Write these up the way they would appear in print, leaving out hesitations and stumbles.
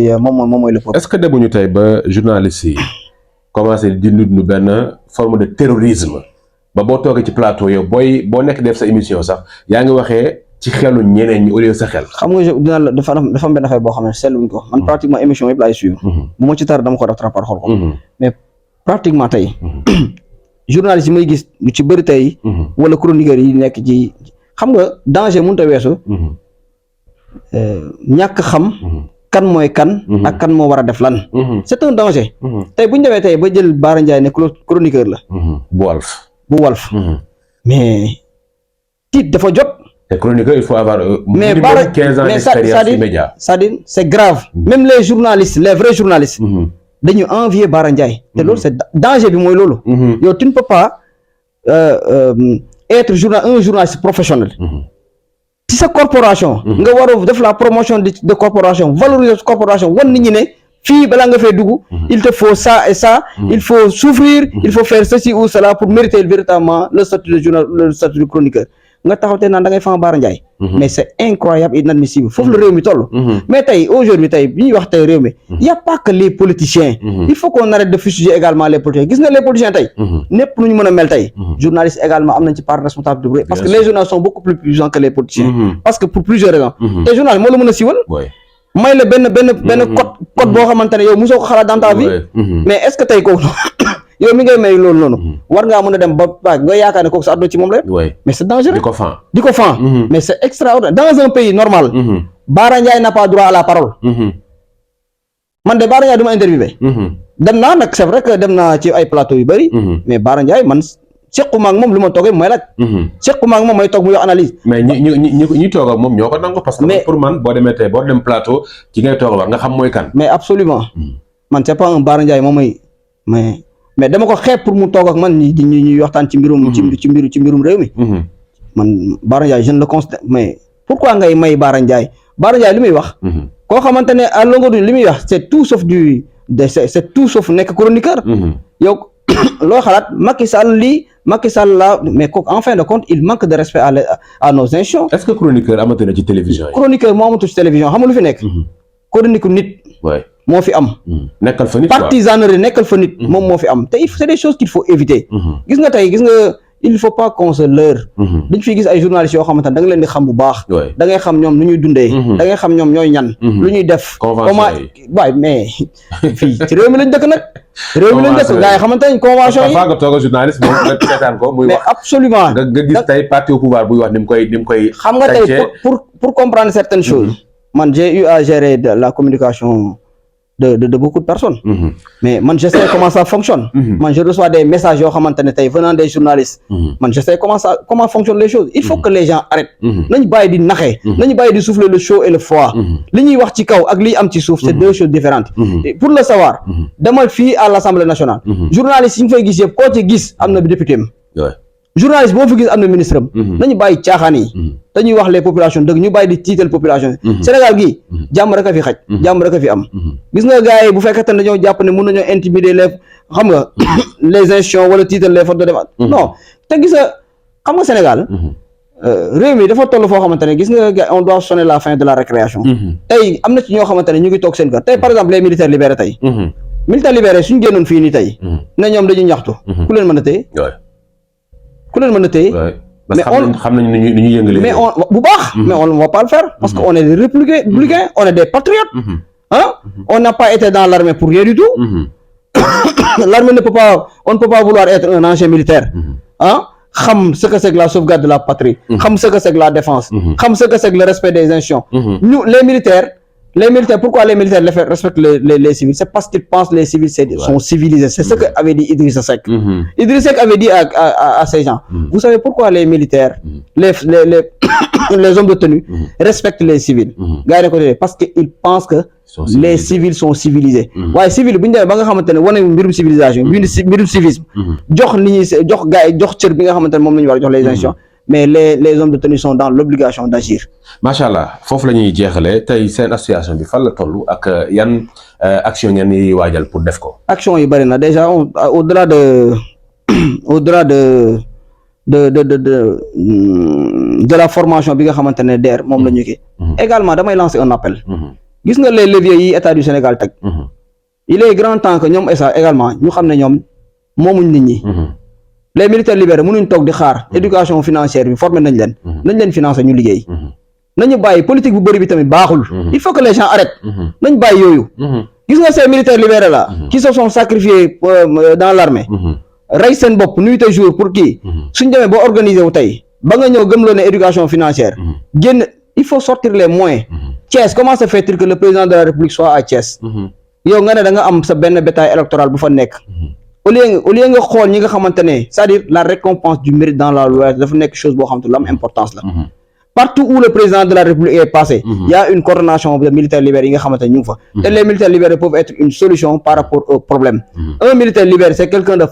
mooy le peuple. est-ce que demuñu tey ba journalistes yi commencé di nu benn forme de terrorisme ba boo toogee ci plateau yow boo nekk def sa émission sax yaa ngi waxee ci xelu ñeneen ñi au lieu sa xel. xam nga dina la dafa am benn affaire boo xam ne seetluñ ko man pratiquement émission yëpp laay suivre. bu ma ci tar dama ko rattrapé xool ko. mais pratiquement tey journalistes yi may gis lu ci bëri tey. wala chroniqueurs yi nekk ci xam nga danger mënut a weesu. ñàkk xam. kan mooy kan. ak kan moo war a def lan. c'est un danger. tey bu ñu demee tey ba jël Bara Ndiaye ne chroniqueur la. bu Walf. mais tiit dafa jot. te chroniqueur il faut avoir. mais minimum 15 ans d'expérience immédiat. c'est-à-dire c'est grave. même les journalistes les vrais journalistes. dañu envier Bara Ndiaye. te loolu c'est danger bi mooy loolu. yow tu ne peux pas être un journaliste professionnel. ci sa corporation. nga war a def la promotion de corporation valoriser corporation wan nit ñi ne fii balaa nga fay dugg. il te faut ça et ça. il faut souffrir. il faut faire ceci ou cela pour mériter véritablement le statut de journal le statut de chroniqueur nga taxaw te naan da ngay fan Bara Ndiaye. mais c'est incroyable et inadmissible foofu la réew mi toll. mais tey aujourd'hui tey bi ñuy wax tey réew mi y a pas que les politiciens. il faut qu'on arrête de fustiger également les politiciens gis nga les politiciens tey. népp nu ñu mën a mel tey. journalistes également am nañ ci part de responsabilité parce que les journalistes sont beaucoup plus puissants que les politiciens. parce que pour plusieurs raisons. te journaliste moo la mën a siiwal. may la benn code boo xamante ne yow mosoo ko xalaat dans ta vie. mais est-ce que tey kooku yow mi ngay may loolu noonu. war ngaa mën a dem ba nga yaakaar ne kooku sa àdduna ci moom la. mais c'est dangereux. di ko fan. mais c'est extraordinaire dans un pays normal. Bara Ndiaye n'a pas droit à la parole. man de Bara Ndiaye du ma interviewé. dem naa nag c'est vrai que dem naa ci ay plateau yu bëri. mais Bara Ndiaye man sequma ak moom lu ma toogee mooy laaj. sequma ak moom mooy toog muy wax analyse. mais ñi toog ak moom ñoo ko nangu parce que pour man boo demee tey boo dem plateau ci ngay toog war nga xam mooy kan. mais absolument man c'est pas un Bara Ndiaye moom mais dama ko xeeb pour mu toog ak man ñuy waxtaan ci mbirum. ci mbirum réew mi. man Bara Ndiaye je ne le considère mais pourquoi ngay may Bara Ndiaye li muy wax. koo xamante ne à longueur li muy wax c'est tout sauf c'est tout sauf nekk chroniqueur. yow loo xalaat Macky Sall la mais kooku en fin de compte il manque de respect à nos institutions. est-ce que chroniqueur amatu na ci télévision yi. chroniqueur moo amatu ci télévision xam nga lu fi nekk. chronique nit. moo fi am. nekkal fa nit partisanerie nekkal fa nit. moom moo fi am te c'est des choses qu'il faut éviter. gis nga il faut pas qu'on se leurre. dañ fiy gis ay journalistes yoo xamante ne da nga leen di xam bu baax. da ngay xam ñoom nu ñuy dundee. da ngay xam ñoom ñooy ñan. lu ñuy def. comment waay mais fii ci réew mi lañ dëkk nag. réew mi lañ dëkk gars yi xamante ne convention yi. nga toog a journaliste moom nga seetaan ko muy wax. mais absolument nga gis tey parti au pouvoir buy wax ni mu koy. xam nga tey pour comprendre certaines choses. man j'ai eu à gérer de la communication. de beaucoup de personnes. Mais man je sais comment ça fonctionne. Man je reçois des messages yoo xamante ne tey venant des journalistes. Man je sais comment fonctionnent les choses. Il faut que les gens arrêtent. nañu bàyyi di naxee. nañu bàyyi di souffler le chaud et le froid. li ñuy wax ci kaw ak li am ci suuf c'est deux choses différentes. Et pour le savoir. demal fii à l'Assemblée nationale. journalistes yi ñu fay gis yëpp koo ci gis am na député am. journaliste boo fi gis am na ministre am. nañu bàyyi caaxaan yi. dañuy wax les populations dëgg ñu bàyyi di tiital population yi. Sénégal gii jàmm rek a fi xaj. jàmm rek a fi am. gis nga gars yi bu fekkee ne dañoo jàpp ne mën nañoo intimider xam nga les institutions wala tiital les forces de défense. non te gis nga xam nga Sénégal. réew mi dafa toll foo xamante ne gis nga on doit sonner la fin de la récréation. tey am na ci ñoo xamante ne ñu ngi toog seen kër tey par exemple les militaires libérés tey. militaires libérés suñu génnoon fii nii tey. ne ñoom dañuy ñaxtu. ku leen mën a téye. mais xam nañ ni ñu yëngalee. mais bu baax. mais on ne va pas le faire parce que on est des républicains on est des patriotes. On n'a pas été dans l'armée pour rien du tout. L'armée on ne peut pas vouloir être un ancien militaire. xam ce que c'est que la sauvegarde de la patrie. xam ce que c'est que la défense. xam ce que c'est que le respect des institutions. Nous les militaires, pourquoi les militaires respectent les civils? C'est parce qu'ils pensent que les civils sont civilisés. C'est ce que avait dit Idrissa Seck. Idrissa Seck avait dit à ces gens. Vous savez pourquoi les militaires, les hommes de tenue respectent les civils? Parce qu'ils pensent que les civils sont civilisés. waaye civil bu ñu demee ba nga xamante ne wane mbirum civilisation mbirum civisme jox nit ñi jox gars yi jox cër bi nga xamante ne moom la ñu war a jox les institutions. Mais les hommes de tenue sont dans l'obligation d'agir. Macha Allah foofu la ñuy jeexalee tey seen association bi fan la toll ak yan action ngeen yi waajal pour def ko. action yi bari na déjà au-delà de la formation bi nga xamante ne DER moom la ñu kii. Également damay lancer un appel. gis nga les leviers yi état du Sénégal teg il est grand temps que ñoom esa également ñu xam ne ñoom moomuñ nit ñi les militaires libérés mënuñ toog di xaar éducation financière bi formé nañ leen financer ñu liggéey nañu bàyyi politique bu bëri bi tamit baaxul il faut que les gens arrêtent nañ bàyyi yooyu gis nga ces militaires libérés là qui se sont sacrifiés dans l'armée rey seen bopp nuit et jour pour kii suñ demee ba organiser wu tey ba nga ñëw gëmloo ne éducation financière génn il faut sortir les moyens Thiès comment se fait-il que le président de la République soit à Thiès yow nga ne da nga am sa benn bétail électoral bu fa nekk au lieu nga xool ñi nga xamante ne c'est-à-dire la récompense du mérite dans la loi dafa nekk chose boo xamante lu am importance la partout où le président de la République est passé il y a une coordination de militaires libérés yi nga xamante ne ñu ngi fa te les militaires libérés peuvent être une solution par rapport au problème un militaire libéré c'est quelqu'un de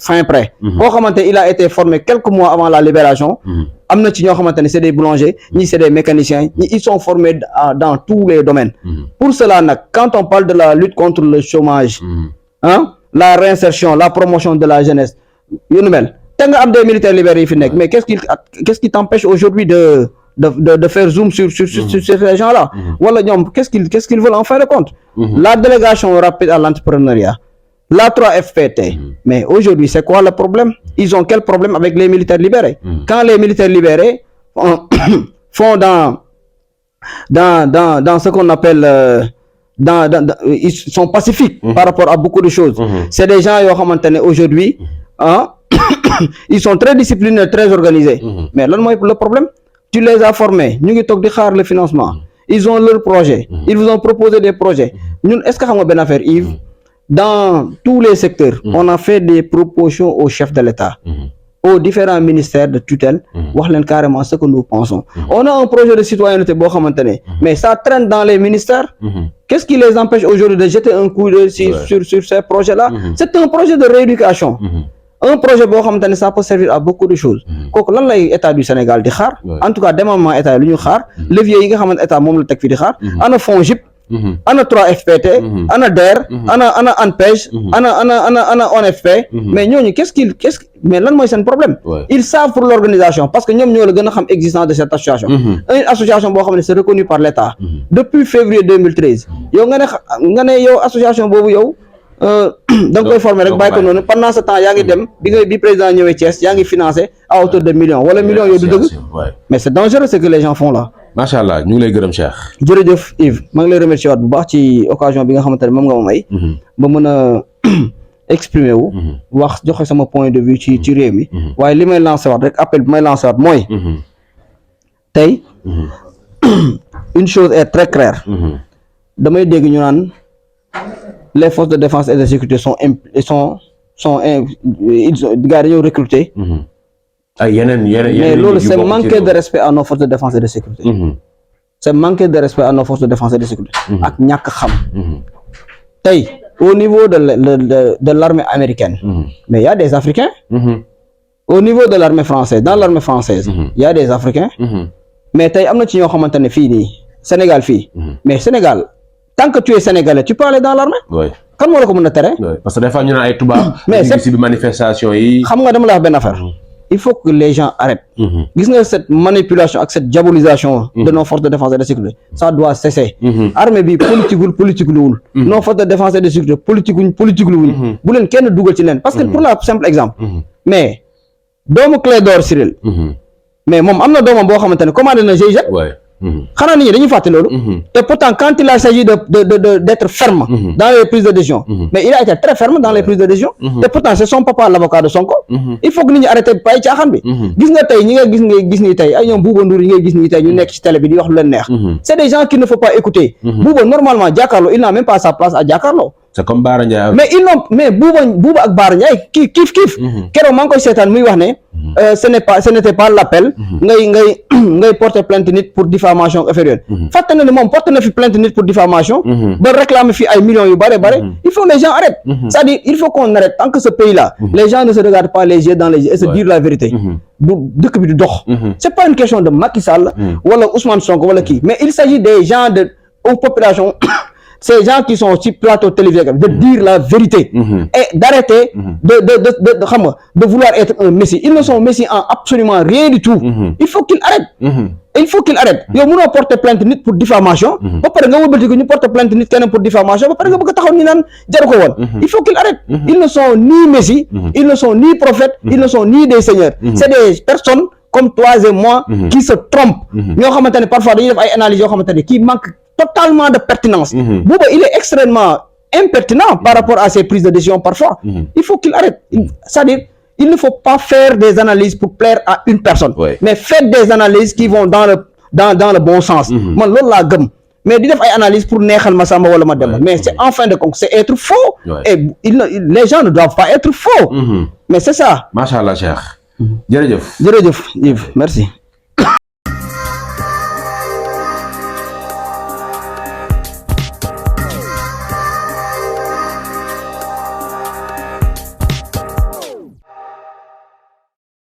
fin prêt boo xamante il a été formé quelques mois avant la libération am na ci ñoo xamante ne c'est des boulangers ñi c'est des mécaniciens ñi ils sont formés dans tous les domaines pour cela nag quand on parle de la lutte contre le chômage la réinsertion la promotion de la jeunesse yu nu mel te nga am des militaires libérés yi fi nekk mais qu'est-ce qui t'empêche aujourd'hui de faire zoom sur ces gens-là wala ñoom qu'est-ce qu'ils veulent en fin de compte la délégation rapide à l'entrepreneuriat la 3FPT mais aujourd'hui c'est quoi le problème ils ont quel problème avec les militaires libérés quand les militaires libérés font dans ce qu'on appelle ils sont pacifiques par rapport à beaucoup de choses c'est des gens yoo xamante ne aujourd'hui ils sont très disciplinés très organisés mais lan mooy le problème tu les as formés ñu ngi toog di xaar le financement ils ont leur projet ils vous ont proposé des projets ñun est-ce que xam nga benn affaire Yves dans tous les secteurs on a fait des propositions au chef de l'État aux différents ministères de tutelle wax leen carrément ce que nous pensons on a un projet de citoyenneté boo xamante ne mais ça traîne dans les ministères qu'est-ce qui les empêche aujourd'hui de jeter un coup d'œil sur ces projets-là c'est un projet de rééducation un projet boo xamante ne ça peut servir à beaucoup de choses kooku lan lay état du Sénégal di xaar en tout cas démembrement état yi lu ñu xaar levier yi nga xamante état moom la teg fii di xaar ana FONGIP ana 3FPT ana DER ana ANPEJ ana ONFP mais ñooñu mais lan mooy seen problème ils savent pour l'organisation parce que ñoom ñoo la gën a xam existence de cette association une association boo xam ne c'est reconnu par l'État depuis février 2013 yow nga ne yow association boobu yow da nga koy former rek bàyyi ko noonu pendant ce temps yaa ngi dem bi président ñëwee Thiès yaa ngi financé à hauteur de millions wala millions yooyu du dëgg mais c'est dangereux ce que les gens font là macha allah ñu ngi lay gërëm Cheikh jërëjëf Yves maa ngi lay remercier waat bu baax ci occasion bi nga xamante ne moom nga ma may ba mën a exprimer wu wax joxe sama point de vue ci réew mi waaye li may lancer waat rek appel bi may lancer waat mooy tey une chose est très claire damay dégg ñu naan les forces de défense et de sécurité gars dañoo recruter ay yeneen mais loolu c'est manquer de respect à nos forces de défense et de sécurité c'est manquer de respect à nos forces de défense et de sécurité ak ñàkk xam tey au niveau de l'armée américaine mais il y a des Africains au niveau de l'armée française dans l'armée française il y a des Africains mais tey am na ci ñoo xamante ne fii nii Sénégal fii mais Sénégal tant que tu es sénégalais tu peux aller dans l'armée kan moo la ko mën a tere parce que des fois ñu naan ay tubaab mais si bi manifestation yi xam nga dama la wax benn affaire il faut que les gens arrêtent gis nga cette manipulation ak cette diabolisation de nos forces de défense et de sécurité ça doit cesser armée bi politique luwul nos forces de défense et de sécurité politique luwuñ bu leen kenn dugal ci leen parce que pour la simple exemple mais doomu Clédor Ciril mais moom am na doomam boo xamante ne commandé na GIGN xanaa nit ñi dañuy fàtte loolu te pourtant quand il s'agit d'être ferme dans les prises de décision mais il a été très ferme dans les prises de décision te pourtant c'est son papa l'avocat de Sonko il faut que nit ñi arrêté pay caaxaan bi gis nga tey ñi nga gis ni tey ay ñoom Bouba Ndour yi ngay gis ni tey ñu nekk ci télé bi di wax lu leen neex c'est des gens qu'il ne faut pas écouter Bouba normalement Jakaarlo il n'a même pas sa place à Jakaarlo c'est comme Bara Ndiaye mais Bouba ak Bara Ndiaye kiif keroog maa ngi koy seetaan muy wax ne ce n'était pas l'appel ngay porter plainte nit pour diffamation affaire yooyu fàtte na ne moom porte na fi plainte nit pour diffamation ba réclamer fi ay millions yu bare il faut que les gens arrêtent c'est-à-dire il faut qu'on arrête tant que ce pays là les gens ne se regardent pas les yeux dans les yeux et se dire la vérité du dëkk bi du dox c'est pas une question de Macky Sall wala Ousmane Sonko wala kii mais il s'agit des gens aux populations ces gens qui sont sur plateau télévisé de dire la vérité et d'arrêter de vouloir être un messie. Ils ne sont messie en absolument rien du tout. Il faut qu'ils arrêtent. Il faut qu'il arrête. Yow mënoo porter plainte nit pour diffamation ba pare nga wëlbati ko ñu porter plainte nit keneen pour diffamation ba pare nga bëgg a taxaw ni naan jaru ko woon. Il faut qu'il arrête. Ils ne sont ni messie, ils ne sont ni prophètes, ils ne sont ni des seigneurs. C'est des personnes comme toi et moi qui se trompent. ñoo xamante ne parfois dañuy def ay analyses yoo xamante ne qui manquent totalement de pertinence. Bouba il est extrêmement impertinent par rapport à ses prises de décision parfois. Il faut qu'il arrête. C'est-à-dire il ne faut pas faire des analyses pour plaire à une personne, mais faites des analyses qui vont dans le bon sens. Man loolu laa gëm. Mais di def ay analyses pour neexal ma Samba wala ma Demba. Mais c'est en fin de compte c'est être faux. Et les gens ne doivent pas être faux. Mais c'est ça. Macha Allah Cheikh. Jërëjëf. Jërëjëf Yves, merci.